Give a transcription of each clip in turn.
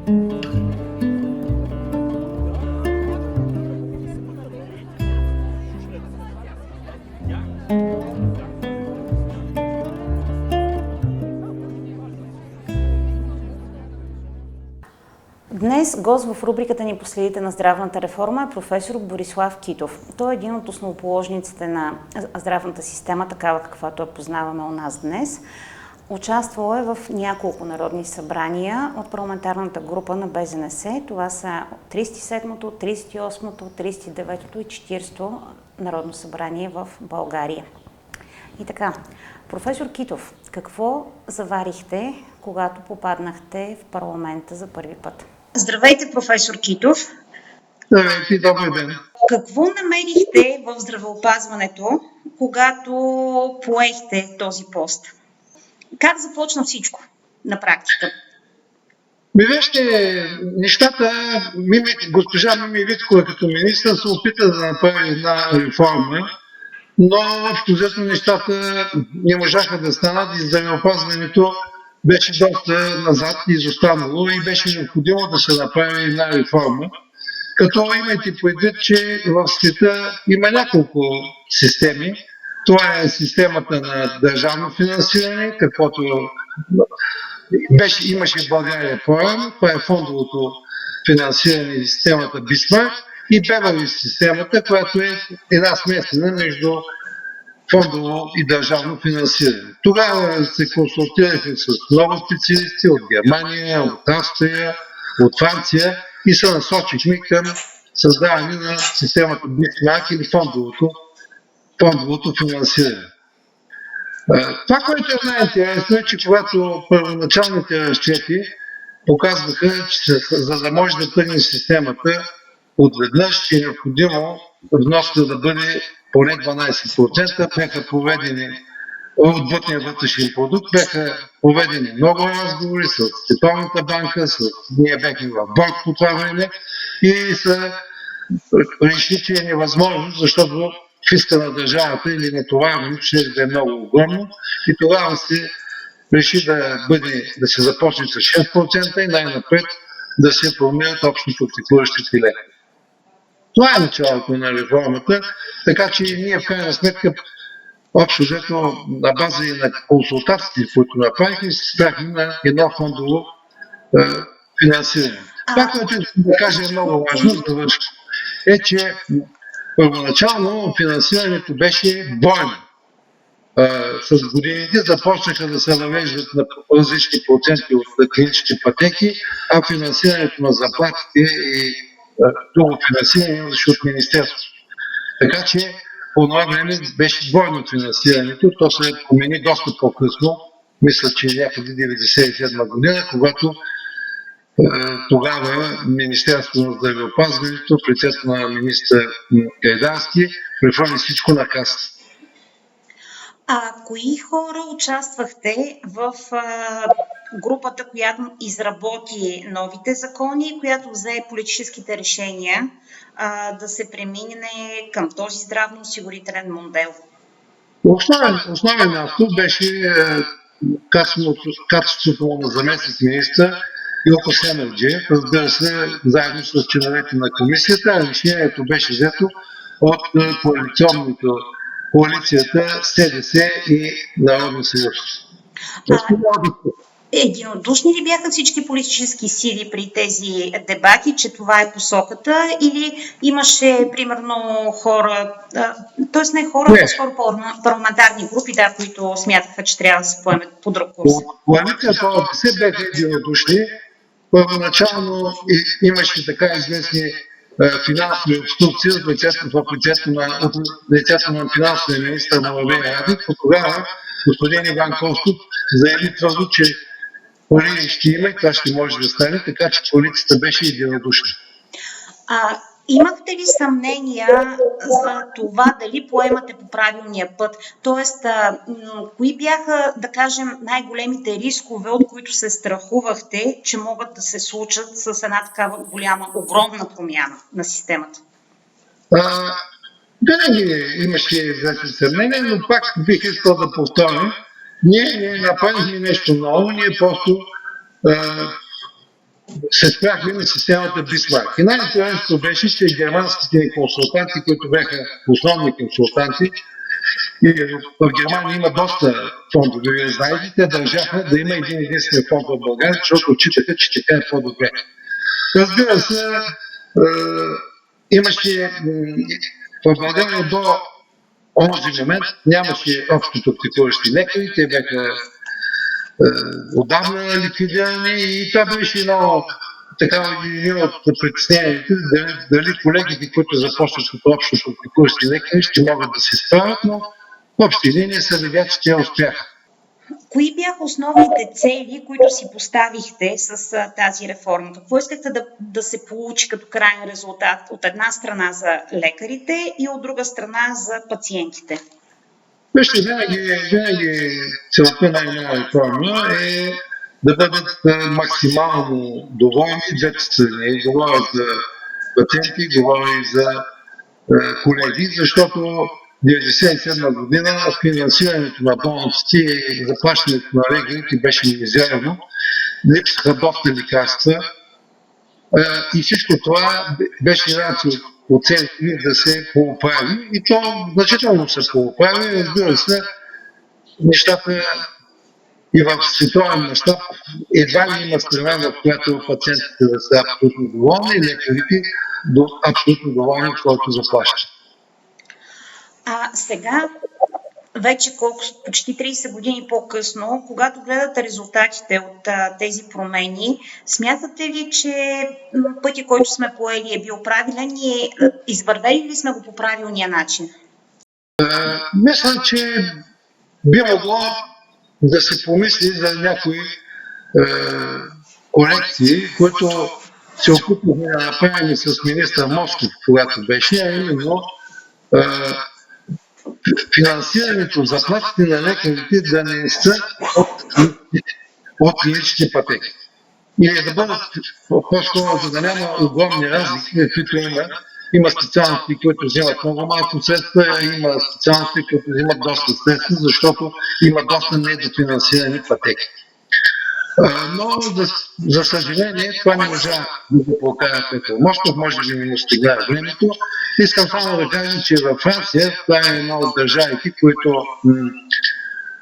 Днес гост в рубриката ни по следите на здравната реформа е професор Борислав Китов. Той е един от основоположниците на здравната система, такава каквато я познаваме у нас днес. Участвал е в няколко народни събрания от парламентарната група на БЗНС. Това са 37-то, 38-то, 39-то и 40-то народно събрание в България. И така, професор Китов, какво заварихте, когато попаднахте в парламента за първи път? Здравейте, професор Китов. Здравейте, добър ден. Какво намерихте в здравеопазването, когато поехте този пост? Как започна всичко на практика? Вижте, нещата, госпожа Мими Виткова като министър се опита да направи една реформа, но общо взето нещата не можаха да станат и здравеопазването беше доста назад и изостанало и беше необходимо да се направи една реформа. Като имайте предвид, че в света има няколко системи. Това е системата на държавно финансиране, каквото имаше в България по-рано. Това е фондовото финансиране и системата Бисмарк и Бевърли системата, която е една смесена между фондово и държавно финансиране. Тогава се консултирахме с много специалисти от Германия, от Австрия, от Франция и се насочихме към създаване на системата Бисмарк или фондовото финансиране. Това, което е най-интересно е, че когато първоначалните разчети показваха, че за да може да тръгне системата, отведнъж е необходимо вноска да бъде поне 12%, бяха проведени от брутния вътрешен продукт, бяха проведени много разговори с Световната банка, ние бяхме в борд по това време и са решили, че е невъзможно, защото фиска на държавата или натоварването ще да е много огромно и тогава се реши да се започне с 6% и най-напред да се формират общо практикуващите лекари. Това е началото на реформата, така че ние в крайна сметка общо взето на база и на консултациите, които направихме, се спряхме на едно фондово финансиране. Това, което да кажа е много важно, за да е, че първоначално финансирането беше бойно. С годините започнаха да се навеждат на различни проценти от клинични пътеки, а финансирането на заплатите и друго финансиране имаше от Министерството. Така че по това време беше двойно финансирането, то се промени доста по-късно, мисля, че някъде 1997 година, когато тогава Министерството на здравеопазването в лицето на министър Гайдарски прехвърли всичко на Касата. Кои хора участвахте в групата, която изработи новите закони, която взе политическите решения да се премине към този здравноосигурителен модел? Основен автор беше качеството на заместник-министър Илко Семерджиев, разбира се, заедно с членовете на комисията. Решението беше взето от коалицията СДС и Народен съюз. Единодушни ли бяха всички политически сили при тези дебати, че това е посоката, или имаше примерно хора, т.е. не хора, по-скоро парламентарни групи, които смятаха, че трябва да се поемат по друг курс? Коалицията ОДС бяха единодушни. Първоначално имаше така известни финансови обструкции в лицето на финансовия министър Младен Радев. Тогава господин Иван Костов заяви твърдо, че пари ще има и това ще може да стане, така че коалицията беше единодушна. Имахте ли съмнения за това дали поемате по правилния път? Тоест, кои бяха, да кажем, най-големите рискове, от които се страхувахте, че могат да се случат с една такава голяма, огромна промяна на системата? Винаги имаше известни съмнения, но пак бих искал да повторя. Ние не направихме нещо ново, ние просто се спряхме на системата Бисмарк. И най-интересното беше, че германските ни консултанти, които бяха основни консултанти, и в Германия има доста фондове, вие знаете, те държаха да има един единствен фонд в България, защото отчитаха, че така е по-добре. Разбира се, имаше в България до онзи момент нямаше общо практикуващи лекари, те бяха отдавна ликвидирани и това беше едно един от притесненията, дали колегите, които започват като общо практикуващи лекари, ще могат да се справят, но в общи линии се видя, че те успяха. Кои бяха основните цели, които си поставихте с тази реформа? Какво искахте да се получи като крайен резултат от една страна за лекарите и от друга страна за пациентите? Вижте, винаги целта на една реформа е да бъдат максимално доволни двете страни. Говоря за пациенти, говоря и за колеги, защото 1997 година финансирането на болниците и заплащането на лекарите беше мизерно. Липсаха доста лекарства и всичко това беше една от целите да се поправи и то значително се поправи. Разбира се, нещата и в световен мащаб едва ли има страна, в която пациентите да са абсолютно доволни и лекарите абсолютно доволни от своето заплащане. Сега, вече почти 30 години по-късно, когато гледате резултатите от тези промени, смятате ли, че пътя, който сме поели, е бил правилен и извървели ли сме го по правилния начин? Мисля, че би могло да се помисли за някои корекции, които се опитвахме да направим с министър Москов, когато беше, а именно финансирането, заплатите на лекарите да не са от клинични пътеки. Или да бъдат по-скоро, за да няма огромни разлики, каквито има. Има специалности, които взимат много малко средства, има специалности, които взимат доста средства, защото има доста недофинансирани пътеки. Но, за съжаление, това не можа да го покара Петър Москов, може би не му стигна времето. Искам само да кажа, че във Франция, това е една от държавите, които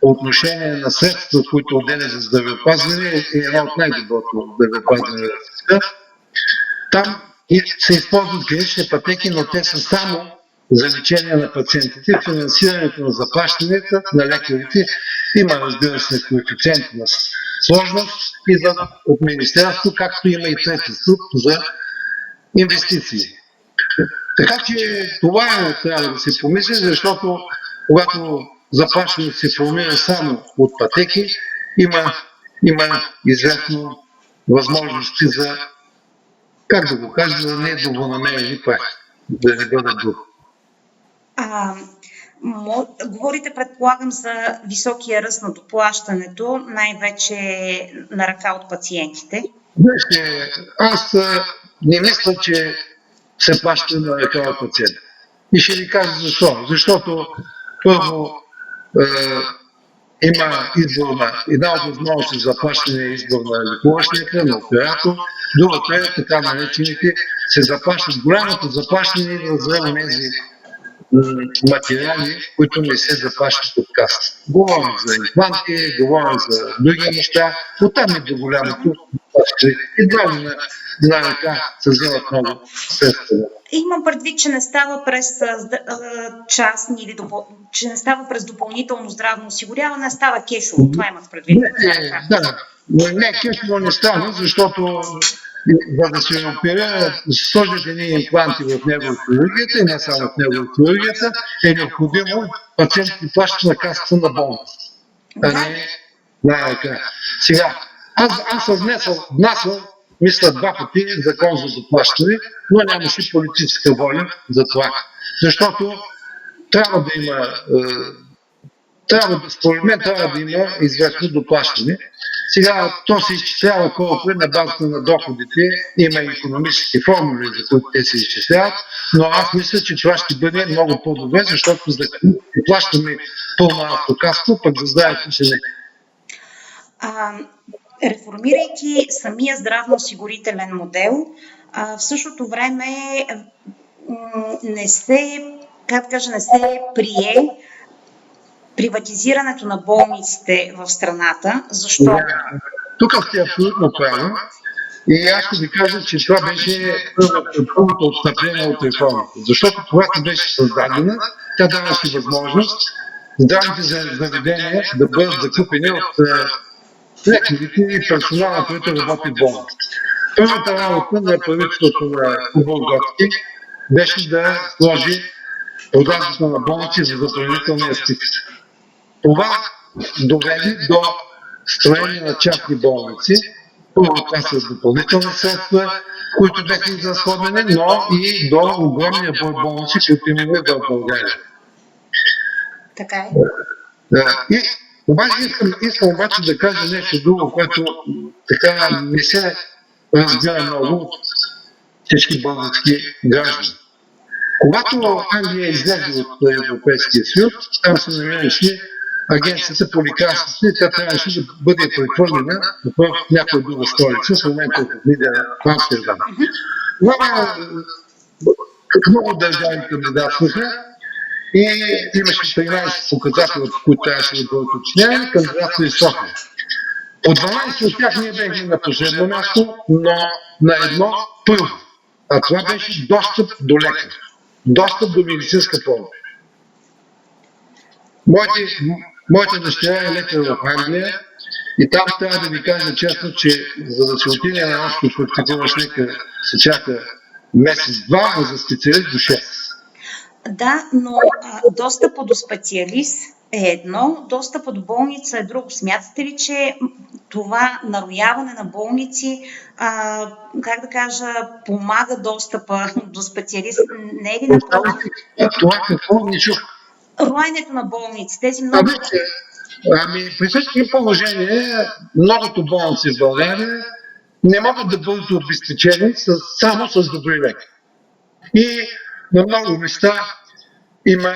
по отношение на средства, които отделя за здравеопазване, е една от най-доброто здравеопазване в света. Там се използват клинични пътеки, но те са само за лечение на пациентите. Финансирането на заплащанията на лекарите има, разбира се, коефициенти на сложност и от Министерството, както има и трети стълб за инвестиции. Така че това трябва да се помисли, защото когато заплащането се формира само от пътеки, има известно възможности за, как да го кажа, за недобронамерени практики, да не бъдат друг. Говорите, предполагам, за високия ръст на доплащането, най-вече на ръка от пациентите. Аз не мисля, че се плаща на ръка от пациента. И ще ви кажа защо. Защото първо има една от възможности за плащане е избор на лекуващ лекар, на оператор. Другото е така наречените се заплащат. Голямото заплащане е за онези материали, които не се заплащат от касата. Говорим за импланти, говорим за други неща, оттам е до голямото. Едва ли на ръка се вземат много средства. Имам предвид, че не става през частни или че не става през допълнително здравно осигуряване, а става кешово. Това имах предвид. Не, кешово не става, защото за да се оперира, сложат едни импланти в неврохирургията и не само в неврохирургията, е необходимо пациентите плащат на касата на болница, а не на ръка. Сега, аз съм внасял, мисля, 2 пъти закон за доплащане, но нямаше политическа воля за това. Защото трябва да има, според мен трябва да има известно доплащане. Сега то се изчислява колко е на базата на доходите, има икономически формули, за които те се изчисляват, но аз мисля, че това ще бъде много по-добре, защото за плащаме пълно автокасто, пък за здравето ще не. реформирайки самия здравноосигурителен модел, в същото време не се прие приватизирането на болниците в страната. Защо? Тук сте абсолютно прави. И аз ще ви кажа, че това беше първото отстъпление от реформата. Защото когато беше създадена, тя даваше възможност здравните заведения да бъдат закупени от лекарите и персонала, който работи в болниците. Първата работа на правителството на Кубълготски беше да сложи продажбата на болници за забранителния списък. Това доведе до строение на частни болници. Първо това с допълнителни средства, които бяха изразходени, но и до огромния брой болници, които имаме в България. Така е. И искам обаче да кажа нещо друго, което така не се разбира много от всички български граждани. Когато Англия излезе от Европейския съюз, там се намираше Агенцията по лекарствата и тя трябваше да бъде прехвърлена в някоя друга столица, в момента в Амстердам. Много държави кандидатстваха и имаше 13 показателя, които трябваше да бъдат уточнени, кандидатства и София. По 12 от тях ние бяхме на последно място, но на едно първо. А това беше достъп до лекар, достъп до медицинска помощ. Моята дъщеря е лекар в Англия и там трябва да ви кажа честно, че за да се отиде на общо практикуващ лекар се чака месец-два, а за специалист до 6. Да, но достъпът до специалист е едно, достъпът до болница е друго. Смятате ли, че това нарояване на болници, помага достъпа до специалист? Не е ли напротив? Това какво не чух? Роенето на болници, тези много... При всички положения, многото болници в България не могат да бъдат обезпечени само с добри лекари. И на много места има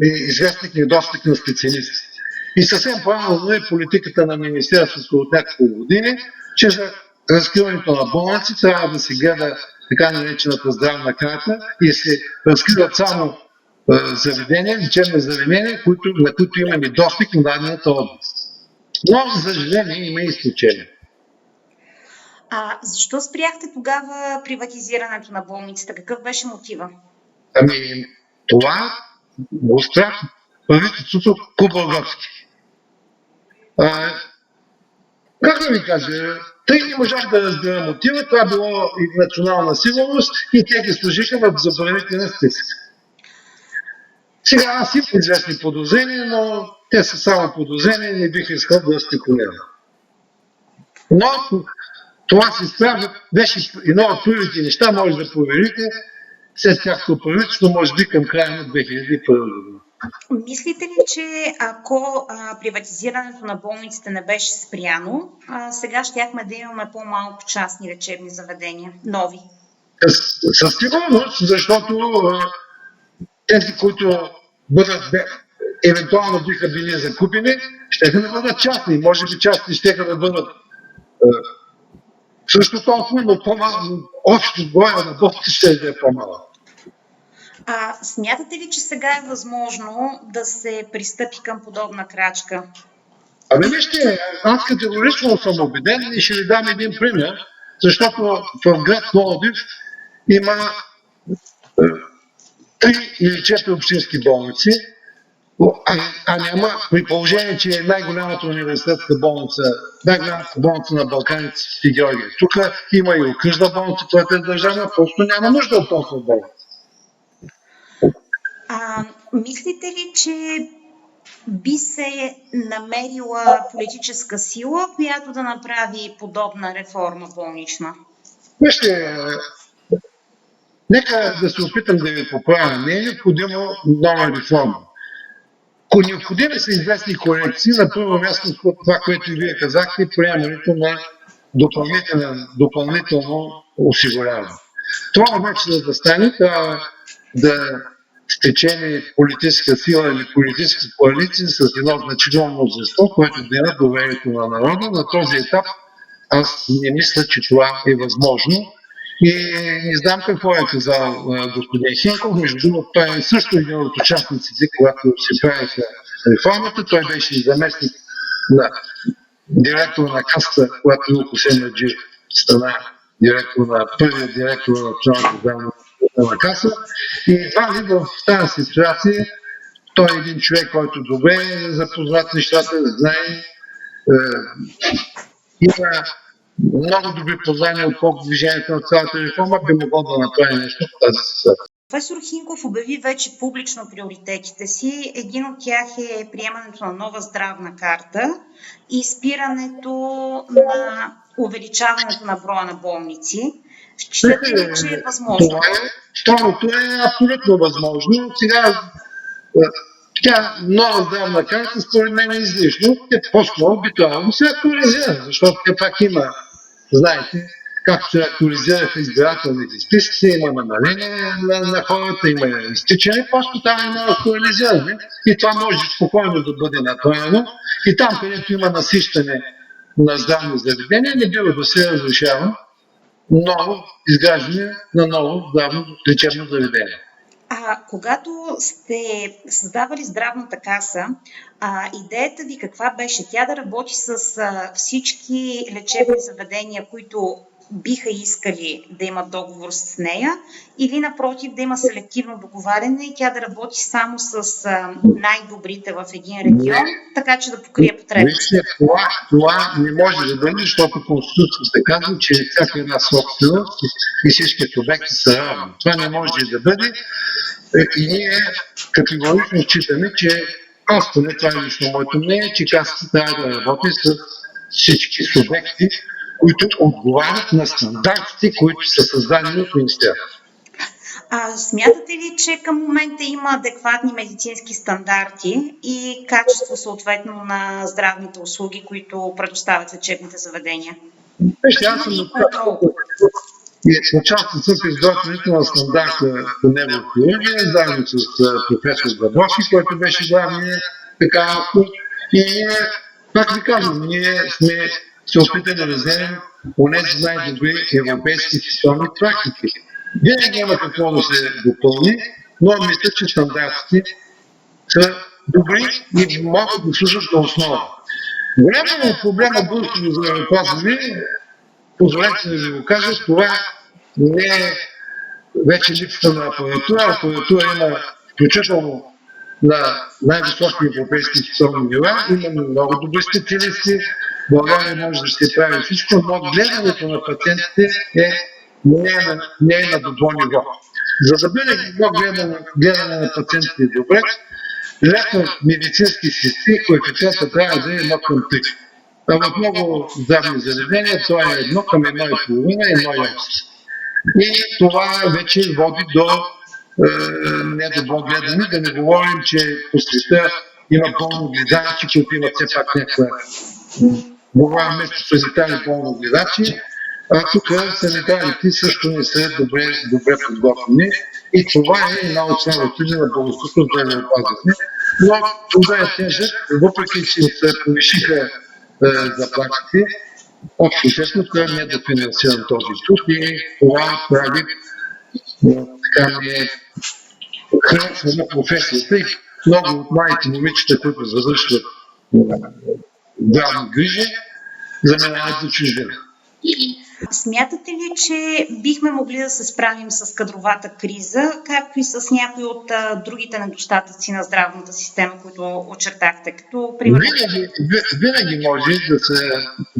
известен недостиг на специалисти. И съвсем правилно е политиката на Министерството от няколко години, че за разкриването на болници трябва да се гледа така наречената здравна карта и се разкриват само заведения, лечебни заведения, на които има недостиг на дадената област. Но, за съжаление, има изключения. Защо спряхте тогава приватизирането на болницата? Какъв беше мотива? Това го спрях правителството Кубълготски. Как да ви кажа, тъй не можах да разбера мотива, това било и национална сигурност и те ги служиха в забранителен списък. Сега аз имам известни подозрения, но те са само подозрения и не бих искал да спекулирам. Но това се справя, беше едно от първите неща, може да проверите, след тяхното правителство, може би към края на 2001 година. Мислите ли, че ако приватизирането на болниците не беше спряно, сега щяхме да имаме по-малко частни лечебни заведения, нови? Със сигурност, защото тези, които евентуално биха били закупени, ще да бъдат частни. Може би частни ще да бъдат също толкова, но по-малко, общо броя на болниците ще е по-малък. Смятате ли, че сега е възможно да се пристъпи към подобна крачка? Вижте, аз категорично съм убеден и ще ви дам един пример, защото в град Пловдив има 3 или 4 общински болници, няма, при положение, че е най-голямата университетска болница, най-голямата болница на Балканите в Георгия. Тук има и окръжна болница, която е държавна, просто няма нужда от толкова болница. Мислите ли, че би се намерила политическа сила, която да направи подобна реформа болнична? Вижте, нека да се опитам да ви поправя. Не е необходимо нова реформа. Необходими са известни корекции, на първо място това, което вие казахте, приемането на допълнително осигуряване. Това обаче, за да стане, трябва да спечели политическа сила или политическа коалиция с едно значително мнозинство, което да има доверието на народа. На този етап аз не мисля, че това е възможно. И не знам какво е казал господин Хинков. Между другото, той е също един от участниците, когато се правиха реформата. Той беше и заместник на директор на Касата, когато Илко Семеджи стана първият директор на Националната здравна каса. И едва ли в тази ситуация той е един човек, който добре е запознат нещата, знае, има много добри познания от движението на цялата реформа, би могло да направи нещо в тази ситуация. Професор Хинков обяви вече публично приоритетите си. Един от тях е приемането на нова здравна карта и спирането на увеличаването на броя на болници. Считате ли, че е възможно? Второто е абсолютно възможно. Сега тя нова здравна карта според мен е излишно. По-скоро би трябвало да се актуализира, защото те пак има, знаете, както се актуализираха избирателните списъци, има намаление на хората, има изтичане, просто там има актуализиране и това може спокойно да бъде направено. И там, където има насищане на здравни заведения, не бива да се разрешава ново изграждане на ново здравно лечебно заведение. Когато сте създавали здравната каса, идеята ви каква беше? Тя да работи с всички лечебни заведения, които биха искали да имат договор с нея, или напротив да има селективно договаряне и тя да работи само с най-добрите в един регион, така че да покрие потребностите? Това не може да бъде, защото Конституцията казва, че всяка една собственост и всички субекти са равни. Това не може да бъде и ние категорично считаме, че просто не това е лично моето мнение, че Касата трябва да работи с всички субекти, които отговарят на стандартите, които са създадени от Министерството. Смятате ли, че към момента има адекватни медицински стандарти и качество съответно на здравните услуги, които предоставят лечебните заведения? Аз съм участвал в изготвянето на стандарта по неврохирургия, заедно с професор Габровски, който беше главният автор. И пак ви казвам, ние сме се опитали да вземем онези най-добри европейски световни практики. Винаги има какво да се допълни, но мисля, че стандартите са добри и могат да служат за основа. Големият проблем на българското здравеопазване, позволете да ви го кажа, това не е вече липсата на апаратура. Апаратура има включително на най-високи европейски световни нива, има много добри специалисти. България може да се прави всичко, но гледането на пациентите не е на добро ниво. За да бъде гледане на пациентите добре, лекар медицински сестри коефициентът трябва да е 1:3. В много здравни заведения това е 1:1,5, 1,8. И това вече води до недобро гледане. Да не говорим, че по света има болногледачи, които имат все пак някаква говорим вместо санитарни болногледачи, тук санитарите също не са добре подготвени. И това е една от слабостите на българското здравеопазване. Но това е тежък, въпреки че се повишиха заплатите, общо честно, той не е дофинансиран този труд и това прави така не харесва на професията и много от младите момичета, които завършват здравни грижи, заминават за чужбина. Смятате ли, че бихме могли да се справим с кадровата криза, както и с някои от другите недостатъци на здравната система, които очертахте? Като примерно... Винаги може да се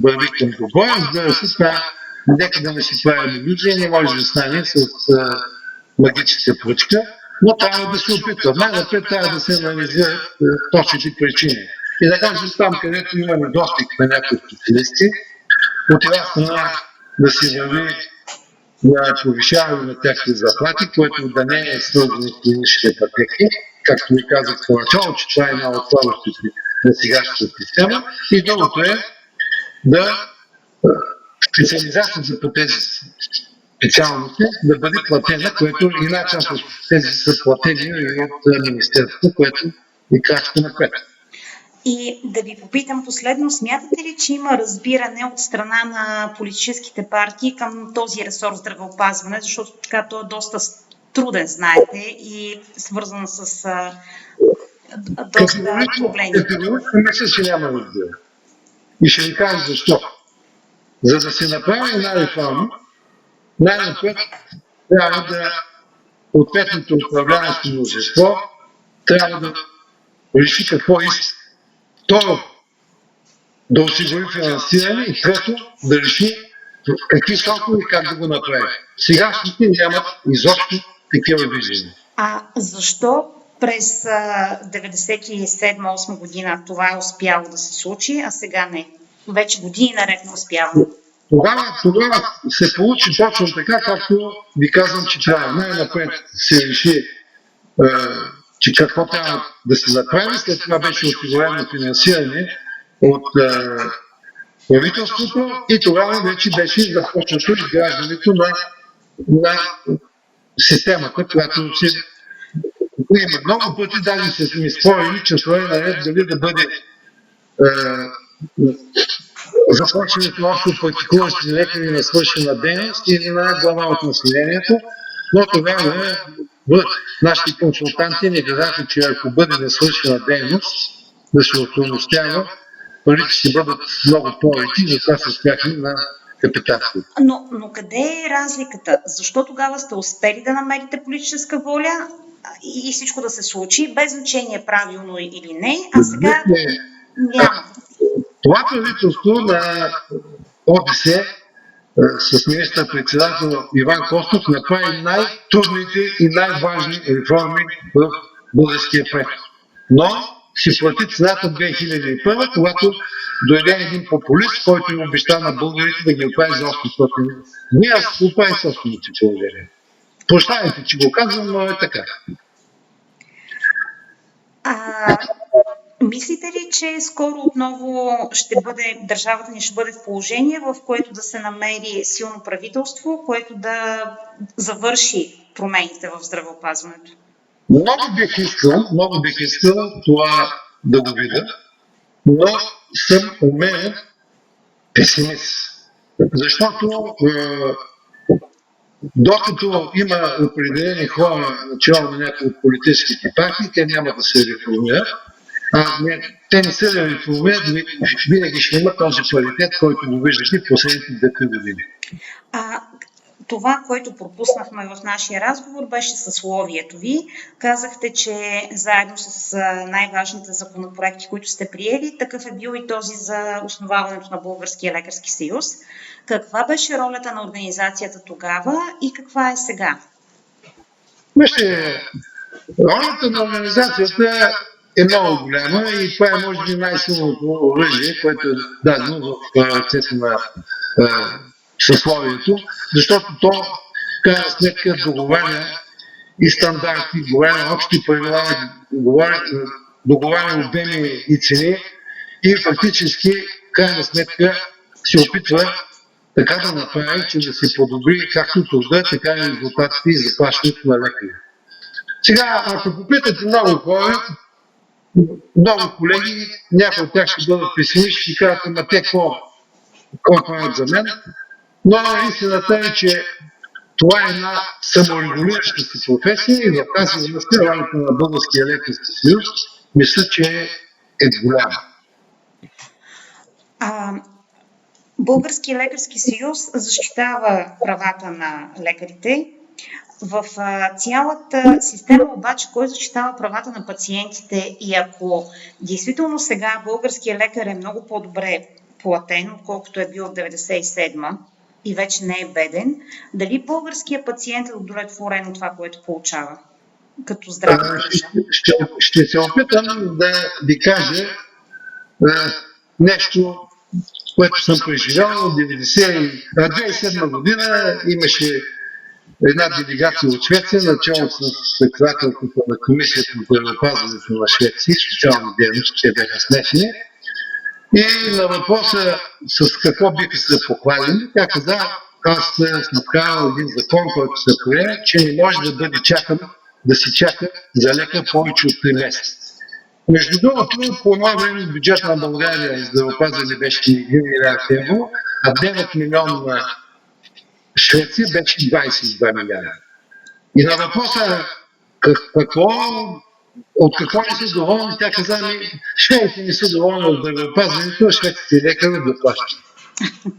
върви към добро, да се това нека да не си правим иллюзия, не може да стане с магическа пръчка, но трябва да се опитва. Най-напред трябва да се анализират точните причини. И да кажем там, където има недостиг на някои специалисти, от една страна да се върви на повишаване на техните заплати, което да не е свързано с клиничните пътеки, както ви казах в начало, че това е една от слабостите на сегашната система. И другото е да специализацията по тези специалности да бъде платена, което и една част от тези са платени и от Министерството, което е крачка напред. И да ви попитам последно, смятате ли, че има разбиране от страна на политическите партии към този ресор здравеопазване, защото така то е доста труден, знаете, и свързан с доста проблеми? Категорично мисля, че няма разбиране. И ще ви кажа защо. За да се направи една реформа, най-напред трябва да ответното управляващо мнозинство трябва да реши какво иска. Второ, да осигури финансиране и трето, да реши в какви срокове и как да го направи. Сегашните нямат изобщо такива виждания. А защо през 97-8 година това е успяло да се случи, а сега не? Вече години наред не успява. Тогава се получи точно така, както ви казвам, че трябва. Най-напред се реши, че какво трябва да се направи. След това беше осигурено финансиране от правителството и тогава вече беше започнато изграждането на системата, която се има много пъти, даже се сме спорили часове наред дали да бъде започването общо практикуващи лекари на свършена дейност или на глава от населението, но тогава нашите консултанти ни казаха, че ако бъде на свършена дейност, да се отстойностява, парите ще бъдат много повече и затова се спряхме на капиталите. Но къде е разликата? Защо тогава сте успели да намерите политическа воля и всичко да се случи, без значение правилно или не, а сега няма? Това правителство на ОДС с министър-председател Иван Костов направи най-трудните и най-важни реформи в българския преход. Но си плати цената 2001, когато дойде един популист, който им обеща на българите да ги оправи за 800 години. Ние аз оправи собствените положения. Прощавайте, че го казвам, но е така. Мислите ли, че скоро отново държавата ни ще бъде в положение, в което да се намери силно правителство, което да завърши промените в здравеопазването? Много бих искал това да го видя, но съм умерен песимист. Защото докато има определени хора начало на някои от политическите партии, те няма да се реформират. Те не се реформират, винаги ще има този паритет, който го виждате в последните 2 години. Това, което пропуснахме в нашия разговор, беше съсловието ви. Казахте, че заедно с най-важните законопроекти, които сте приели, такъв е бил и този за основаването на Българския лекарски съюз. Каква беше ролята на организацията тогава и каква е сега? Ролята на организацията е много голяма и това е може би най-силното оръжие, което е дадено в ръцете на съсловието, защото то в крайна сметка договаря и стандарти, договаря общи правила, договаря обеми и цени и фактически в крайна сметка се опитва така да направи, че да се подобри както труда, така и резултатите и заплащането на лекари. Сега, ако попитате много хора, много колеги, някои от тях ще бъдат песимисти и кажат, ама те какво правят за мен? Но истината е, че това е една саморегулираща се професия и в тази връзка ролята на Българския лекарски съюз мисля, че е голяма. Българския лекарски съюз защитава правата на лекарите. В цялата система обаче, кой защитава правата на пациентите и ако действително сега българския лекар е много по-добре платен, отколкото е бил от 97-ма и вече не е беден, дали българския пациент е удовлетворен от това, което получава като здравна грижа? Ще се опитам да ви кажа нещо, което съм преживял. В 2007 година имаше една делегация от Швеция, начало с председателката на комисията по здравеопазването на Швеция, социална дейност, те бяха смесени. И на въпроса с какво биха се похвалили, тя каза, аз съм вкарал един закон, който се прие, че не може да бъде чакан, да се чака за лекар повече от 3 месеца. Между другото, по това време бюджет на България за здравеопазване беше 1 милиард евро, а 9 милиона на Швеция беше 22 милиарда. И на въпроса от какво не са доволни, тя каза, шведите не са доволни от здравеопазването, а шведските лекари да плащат.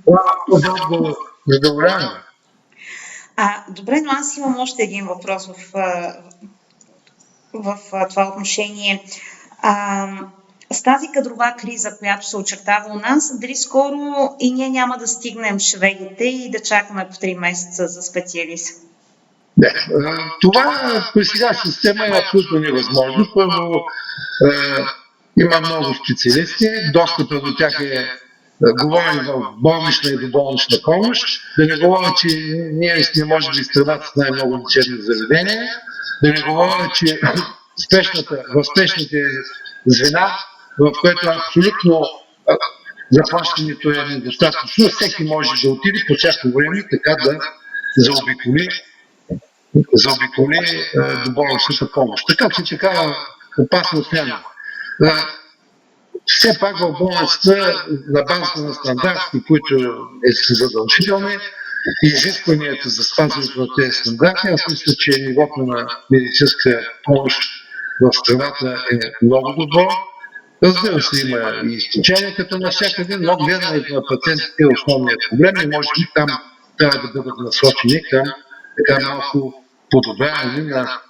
Това е по-дълго задоволяване. Добре, но аз имам още един въпрос в това отношение. С тази кадрова криза, която се очертава у нас, дали скоро и ние няма да стигнем шведите и да чакаме по 3 месеца за специалист? Не, това при сега система е абсолютно невъзможно. Първо, има много специалисти, достъпът до тях говорим в болнична и доболнична помощ, да не говоря, че ние не можем да изтръват с най-много лечебни заведения, да не говоря, че в спешните звена, в което абсолютно заплащането е недостатъчно, всеки може да отиде по всяко време така да заобиколи доболничната помощ. Така че такава опасност няма. Все пак в болницата на базата на стандарти, които са задължителни, изискванията за спазването на тези стандарти, аз мисля, че нивото на медицинска помощ в страната е много добро. Разбира се, има и изключения като навсякъде, но гледането на пациентите е основният проблем и може би там трябва да бъдат насочени към така малко подобряване на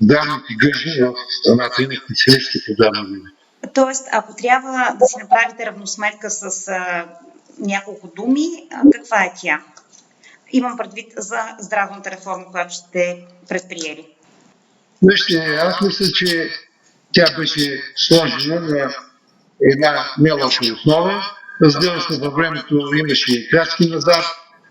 здравните грижи в страната и на специалистите здравни грижи. Тоест, ако трябва да си направите равносметка с няколко думи, каква е тя? Имам предвид за здравната реформа, която сте предприели. Вижте, аз мисля, че тя беше сложена на една нелоша основа. Разбира се, във времето имаше и крачки назад,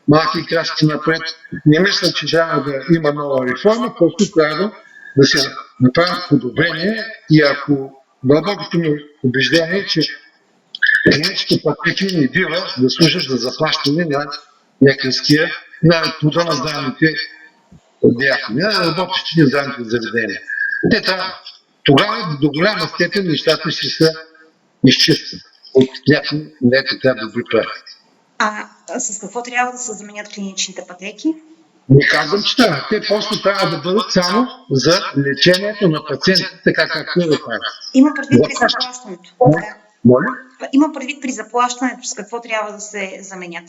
малки крачки напред. Не мисля, че трябва да има нова реформа, просто трябва да се направят подобрение и ако дълбокото ми убеждение е, че клиничните пътеки не бива да служат за заплащане на лекарския, на труда на здравните деятели, на работещите здравните заведения. Тогава до голяма степен нещата ще се изчистят от някакви не така добри практики. С какво трябва да се заменят клиничните пътеки? Не казвам, че трябва. Те просто трябва да бъдат само за лечението на пациентите, така както е в нас. Има предвид при заплащането. Моля? Има предвид при заплащането, с какво трябва да се заменят?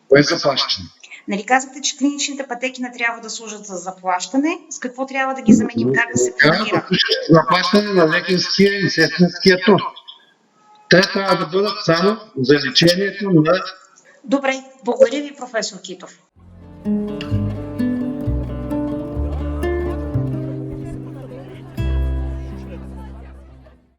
Кое е заплащане? Нали казахте, че клиничните пътеки не трябва да служат за заплащане? С какво трябва да ги заменим? Как да се планира? Заплащане на лекарския и сестринския труд. Те трябва да бъдат само за лечението на... Добре, благодаря ви, професор Китов.